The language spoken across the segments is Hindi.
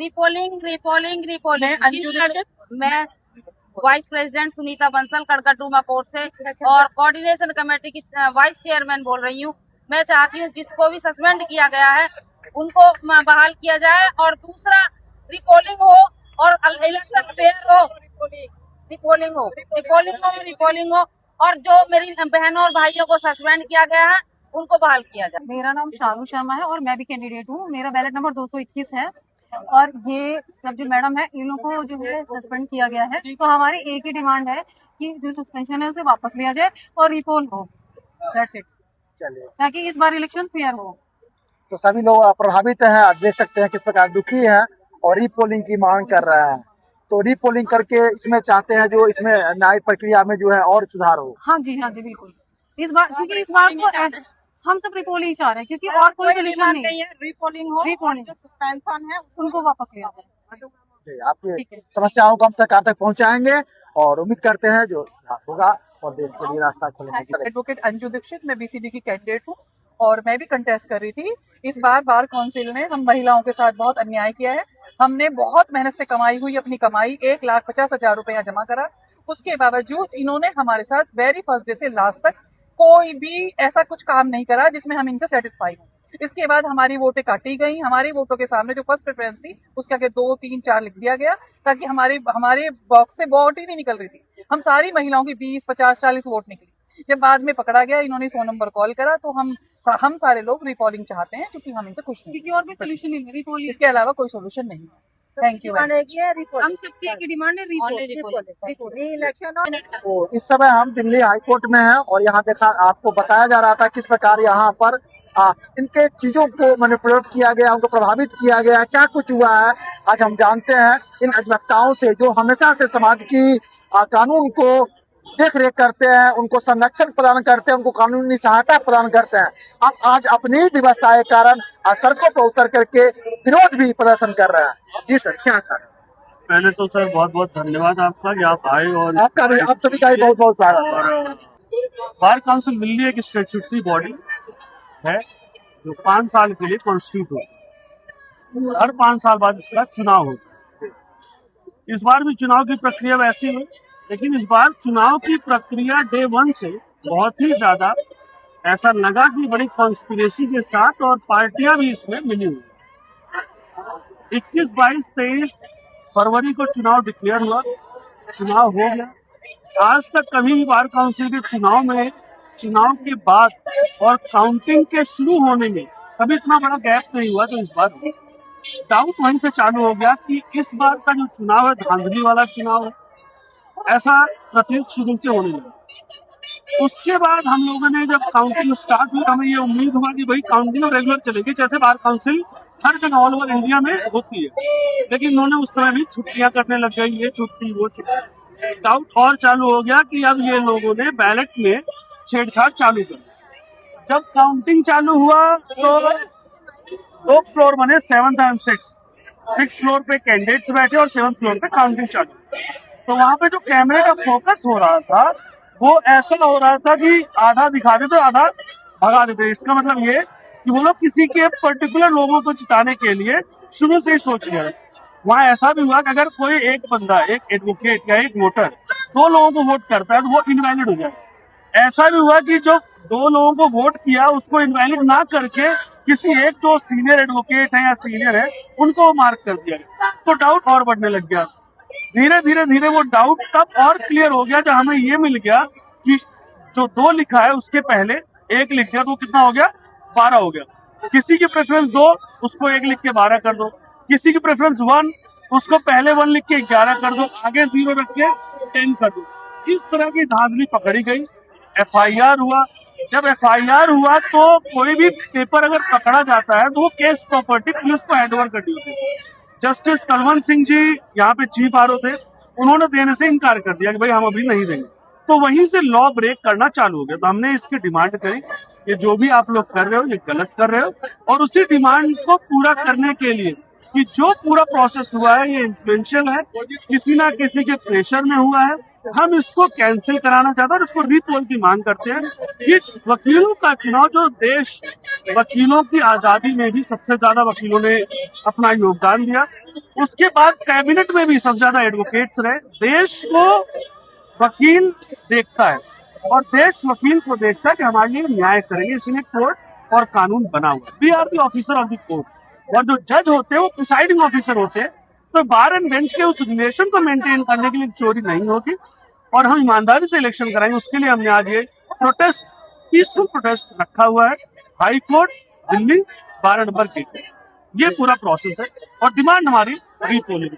Repolling repolling repolling. मैं vice president Sunita Bansal Karkardooma court से और कोऑर्डिनेशन कमेटी की वाइस चेयरमैन बोल रही हूँ। मैं चाहती हूँ जिसको भी सस्पेंड किया गया है उनको बहाल किया जाए और दूसरा रिपोलिंग हो और इलेक्शन फेयर हो, रिपोलिंग हो और जो मेरी बहनों और भाइयों को सस्पेंड किया गया है उनको बहाल किया जाए। मेरा नाम शालू शर्मा है और मैं भी कैंडिडेट हूँ। मेरा बैलेट नंबर 221 है और ये सब जो मैडम है इन लोगों को जो है सस्पेंड किया गया है। तो हमारी एक ही डिमांड है कि जो सस्पेंशन है उसे वापस लिया जाए और रिपोल हो, दैट्स इट, ताकि इस बार इलेक्शन फेयर हो। तो सभी लोग प्रभावित हैं, आप देख सकते हैं किस प्रकार दुखी है और रीपोलिंग की मांग कर रहे हैं। तो रीपोलिंग करके इसमें चाहते हैं जो इसमें न्यायिक प्रक्रिया में जो है और सुधार हो। हाँ जी बिल्कुल। इस बार क्योंकि इस बार तो हम सब रिपोल ही चाह रहे हैं क्योंकि और कोई सोल्यूशन नहीं है। रिपोलिंग हो, रिपोलिंग जो सस्पेंशन है उनको वापस लिया जाए। आपकी समस्याओं को हम सरकार तक पहुंचाएंगे और उम्मीद करते हैं जो सुधार होगा और देश के लिए रास्ता खोलेंगे। एडवोकेट अंजू दीक्षित, मैं बीसीडी की कैंडिडेट हूँ और मैं भी कंटेस्ट कर रही थी। इस बार बार काउंसिल ने हम महिलाओं के साथ बहुत अन्याय किया है। हमने बहुत मेहनत से कमाई हुई अपनी कमाई 1,50,000 रुपया जमा करा, उसके बावजूद इन्होंने हमारे साथ वेरी फर्स्ट डे से लास्ट तक कोई भी ऐसा कुछ काम नहीं करा जिसमें हम इनसे सेटिस्फाई हों। इसके बाद हमारी वोटें काटी गई। हमारी वोटों के सामने जो फर्स्ट प्रेफरेंस थी उसके आगे 2, 3, 4 लिख दिया गया ताकि हमारे बॉक्स से वोट ही नहीं निकल रही थी। हम सारी महिलाओं की 20, 50, 40 वोट निकली। जब बाद में पकड़ा गया, इन्होंने 100 नंबर कॉल करा, तो हम सारे लोग रिपोलिंग चाहते हैं क्योंकि हम इनसे खुश नहीं, और कोई सोल्यूशन नहीं है रिपोल, इसके अलावा कोई सोल्यूशन नहीं है। Thank you. हम सबकी एक डिमांड है तो इस समय हम दिल्ली हाई कोर्ट में हैं और यहाँ देखा आपको बताया जा रहा था किस प्रकार यहाँ पर इनके चीजों को मैनिपुलेट किया गया, उनको प्रभावित किया गया, क्या कुछ हुआ है आज हम जानते हैं इन अधिवक्ताओं से जो हमेशा से समाज की कानून को देख रेख करते हैं, उनको संरक्षण प्रदान करते हैं, उनको कानूनी सहायता प्रदान करते हैं। अब आज अपनी व्यवस्था के कारण सड़कों पर उतर करके विरोध भी प्रदर्शन कर रहे हैं। जी सर, क्या कारण? पहले तो सर बहुत बहुत धन्यवाद आपका कि आप आए और आप सभी का बहुत बहुत स्वागत। बार काउंसिल दिल्ली एक स्टैट्यूटरी बॉडी है जो 5 साल के लिए कॉन्स्टिट्यूट होती है। हर 5 साल बाद इसका चुनाव होता है। इस बार भी चुनाव की प्रक्रिया वैसी है, लेकिन इस बार चुनाव की प्रक्रिया डे 1 से बहुत ही ज्यादा ऐसा लगा कि बड़ी कॉन्स्पिरेसी के साथ और पार्टियां भी इसमें मिली हुई। 21, 22, 23 फरवरी को चुनाव डिक्लेयर हुआ, चुनाव हो गया। आज तक कभी भी बार काउंसिल के चुनाव में, चुनाव के बाद और काउंटिंग के शुरू होने में कभी इतना बड़ा गैप नहीं हुआ। तो इस बार डाउट वहीं से चालू हो गया कि इस बार का जो चुनाव है धांधली वाला चुनाव है, ऐसा प्रतीत शुरू से होने लगा। उसके बाद हम लोगों ने जब काउंटिंग स्टार्ट हुई, हमें ये उम्मीद हुआ कि भाई काउंटिंग रेगुलर चलेगी जैसे बार काउंसिल हर जगह ऑल ओवर इंडिया में होती है। लेकिन उन्होंने उस समय भी छुट्टियां करने लग गई, ये छुट्टी वो छुट्टी। डाउट और चालू हो गया कि अब ये लोगों ने बैलेट में छेड़छाड़ चालू कर। जब काउंटिंग चालू हुआ तो 2 फ्लोर बने, 7th and 6th फ्लोर पे कैंडिडेट्स बैठे और 7th फ्लोर पे काउंटिंग चालू। तो वहां पे जो कैमरे का फोकस हो रहा था वो ऐसा हो रहा था कि आधा दिखा देते तो आधा भगा देते। इसका मतलब ये कि वो लोग किसी के पर्टिकुलर लोगों को जिताने के लिए शुरू से ही सोच गए। वहाँ ऐसा भी हुआ कि अगर कोई एक बंदा, एक एडवोकेट या एक वोटर 2 लोगों को वोट करता है तो वो इनवैलिड हो जाए। ऐसा भी हुआ कि जो 2 लोगों को वोट किया उसको इनवैलिड ना करके किसी एक जो सीनियर एडवोकेट है या सीनियर है उनको मार्क कर दिया। तो डाउट और बढ़ने लग गया। धीरे धीरे वो डाउट तब और क्लियर हो गया जब हमें ये मिल गया कि जो 2 लिखा है उसके पहले 1 लिख दिया तो कितना हो गया, 12 हो गया। किसी की प्रेफरेंस 2 उसको 1 लिख के 12 कर दो, किसी की प्रेफरेंस 1 उसको पहले 1 लिख के 11 कर दो, आगे 0 रख के 10 कर दो। इस तरह की धांधली पकड़ी गई। FIR हुआ। जब FIR हुआ तो कोई भी पेपर अगर पकड़ा जाता है तो वो केस प्रॉपर्टी पुलिस को हैंड ओवर कर दी होती है। जस्टिस तलवंत सिंह जी यहाँ पे चीफ RO थे, उन्होंने देने से इनकार कर दिया कि भाई हम अभी नहीं देंगे। तो वहीं से लॉ ब्रेक करना चालू हो गया। तो हमने इसकी डिमांड करी कि जो भी आप लोग कर रहे हो ये गलत कर रहे हो, और उसी डिमांड को पूरा करने के लिए कि जो पूरा प्रोसेस हुआ है ये इन्फ्लुएंशियल है, किसी ना किसी के प्रेशर में हुआ है, हम इसको कैंसिल कराना चाहते हैं और इसको रीपोल की मांग करते हैं कि वकीलों का चुनाव, जो देश वकीलों की आजादी में भी सबसे ज्यादा वकीलों ने अपना योगदान दिया, उसके बाद कैबिनेट में भी सबसे ज्यादा एडवोकेट्स रहे। देश को वकील देखता है और देश वकील को देखता है कि हमारे लिए न्याय करेंगे, इसलिए कोर्ट और कानून बना हुआ है। We are the officer of the court, और जो जज होते हैं वो प्रिसाइडिंग ऑफिसर होते हैं। तो बार एंड बेंच के उस रिलेशन को मेंटेन करने के लिए चोरी नहीं होगी और हम ईमानदारी से इलेक्शन कराएंगे। उसके लिए हमने आज ये प्रोटेस्ट, पीसफुल प्रोटेस्ट रखा हुआ है हाई कोर्ट दिल्ली 12 नंबर के। ये पूरा प्रोसेस है और डिमांड हमारी रीपोलिंग।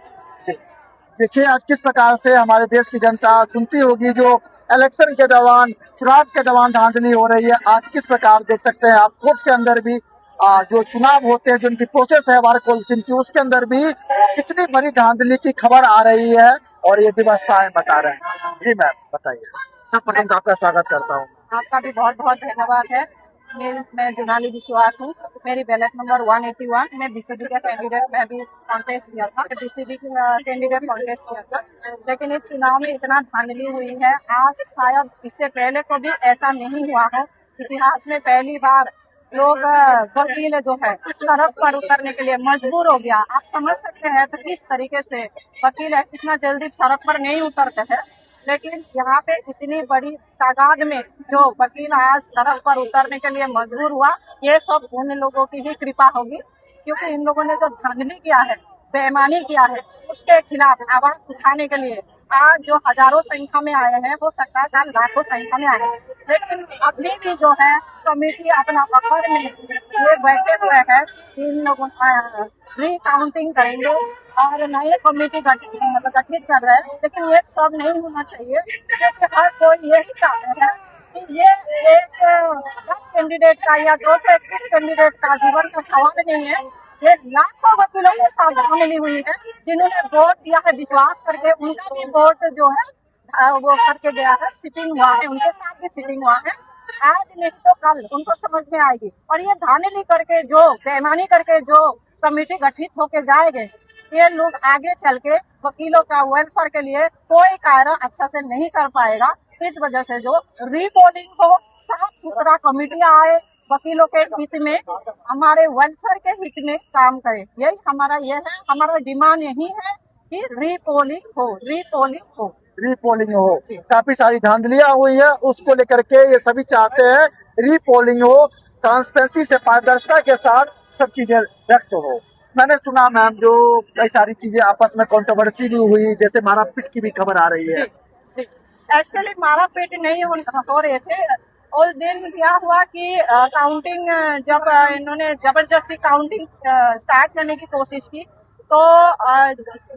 देखिए आज किस प्रकार से हमारे देश की जनता सुनती होगी जो इलेक्शन के दौरान, चुनाव के दौरान धांधली हो रही है। आज किस प्रकार देख सकते हैं आप कोर्ट के अंदर भी जो चुनाव होते हैं, जो उनकी प्रोसेस है बार काउंसिल की, उसके अंदर भी कितनी बड़ी धांधली की खबर आ रही है और ये व्यवस्थाएं बता रहे हैं। जी मैम बताइए। सर्वप्रथम तो आपका स्वागत करता हूँ। आपका भी बहुत बहुत धन्यवाद है। मैं जुनाली विश्वास हूँ। मेरी बैलेट नंबर 181। मैं बीसीडी का कैंडिडेट, मैं भी कॉन्टेस्ट किया था, बीसीडी का कैंडिडेट कॉन्टेस्ट किया था। लेकिन इस चुनाव में इतना धांधली हुई है, आज शायद इससे पहले को भी ऐसा नहीं हुआ हो। इतिहास में पहली बार लोग वकील जो है सड़क पर उतरने के लिए मजबूर हो गया। आप समझ सकते हैं तो किस तरीके से वकील इतना जल्दी सड़क पर नहीं उतरते हैं, लेकिन यहाँ पे इतनी बड़ी तादाद में जो वकील आज सड़क पर उतरने के लिए मजबूर हुआ, ये सब उन लोगों की ही कृपा होगी, क्योंकि इन लोगों ने जो धांधली किया है, बेईमानी किया है, उसके खिलाफ आवाज उठाने के लिए आज जो हजारों संख्या में आए हैं, वो सरकार का लाखों संख्या में आए हैं। लेकिन अभी भी जो है कमेटी अपना पकड़ में ये बैठे हुए हैं, इन लोगों रिकाउंटिंग करेंगे और नए कमेटी गठित कर रहे हैं। लेकिन ये सब नहीं होना चाहिए, क्योंकि हर कोई यही चाहते हैं कि ये एक 10 कैंडिडेट का या 221 कैंडिडेट का जीवन का सवाल नहीं है। ये लाखों वकीलों के साथ धांधली हुई है, जिन्होंने वोट दिया है विश्वास करके, उनका भी वोट जो है वो करके गया है, सीटिंग हुआ है, उनके साथ भी सीटिंग हुआ है। आज नहीं तो कल उनको समझ में आएगी। और ये धांधली करके जो बेईमानी करके जो कमेटी गठित होके जाएंगे, ये लोग आगे चल के वकीलों का वेलफेयर के लिए कोई कार्य अच्छा से नहीं कर पाएगा। इस वजह से जो रीपोलिंग हो, साफ सुथरा कमेटी आए, वकीलों के हित में, हमारे वेलफेयर के हित में काम करे, यही हमारा ये है। हमारा डिमांड यही है कि रीपोलिंग हो, रीपोलिंग हो, रीपोलिंग हो। काफी सारी धांधलियां हुई है, उसको लेकर के ये सभी चाहते हैं रीपोलिंग हो, ट्रांसपेरेंसी से, पारदर्शिता के साथ सब चीजें व्यक्त हो। मैंने सुना मैम जो कई सारी चीजें आपस में कंट्रोवर्सी भी हुई, जैसे मारापीट की भी खबर आ रही है। एक्चुअली मारापीट नहीं हो रहे थे। उस दिन क्या हुआ कि काउंटिंग जब इन्होंने जबरदस्ती काउंटिंग स्टार्ट करने की कोशिश की, तो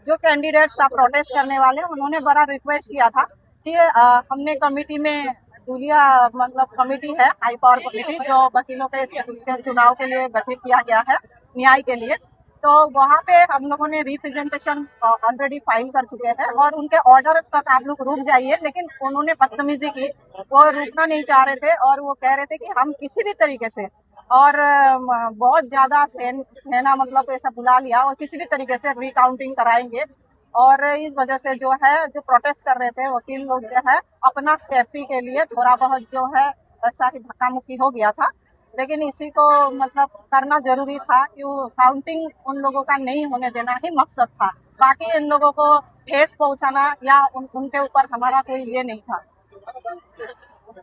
जो कैंडिडेट्स प्रोटेस्ट करने वाले, उन्होंने बड़ा रिक्वेस्ट किया था कि हमने कमेटी में दूलिया कमेटी है, हाई पावर कमेटी, जो वकीलों के उसके चुनाव के लिए गठित किया गया है न्याय के लिए। तो वहाँ पे हम लोगों ने रिप्रेजेंटेशन ऑलरेडी फाइल कर चुके हैं और उनके ऑर्डर तक आप लोग रुक जाइए, लेकिन उन्होंने बदतमीजी की, वो रुकना नहीं चाह रहे थे और वो कह रहे थे कि हम किसी भी तरीके से, और बहुत ज्यादा सेना ऐसा बुला लिया और किसी भी तरीके से रिकाउंटिंग कराएंगे। और इस वजह से जो है जो प्रोटेस्ट कर रहे थे वकील लोग जो है अपना सेफ्टी के लिए थोड़ा बहुत जो है ऐसा ही धक्का मुक्की हो गया था। लेकिन इसी को करना जरूरी था, क्यों काउंटिंग उन लोगों का नहीं होने देना ही मकसद था। बाकी इन लोगों को ठेस पहुंचाना या उनके ऊपर हमारा कोई ये नहीं था।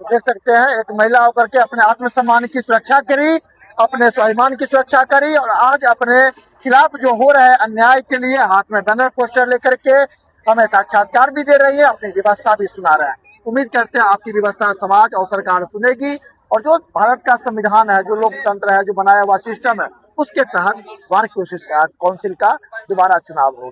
देख सकते हैं एक महिला होकर के अपने आत्मसम्मान की सुरक्षा करी, अपने स्वाभिमान की सुरक्षा करी, और आज अपने खिलाफ जो हो रहा है अन्याय के लिए हाथ में बैनर पोस्टर लेकर के हमें साक्षात्कार भी दे रही है, अपनी व्यवस्था भी सुना रहा है। उम्मीद करते हैं आपकी व्यवस्था समाज और सरकार सुनेगी और जो भारत का संविधान है, जो लोकतंत्र है, जो बनाया हुआ सिस्टम है, उसके तहत बार काउंसिल का दोबारा चुनाव होगा।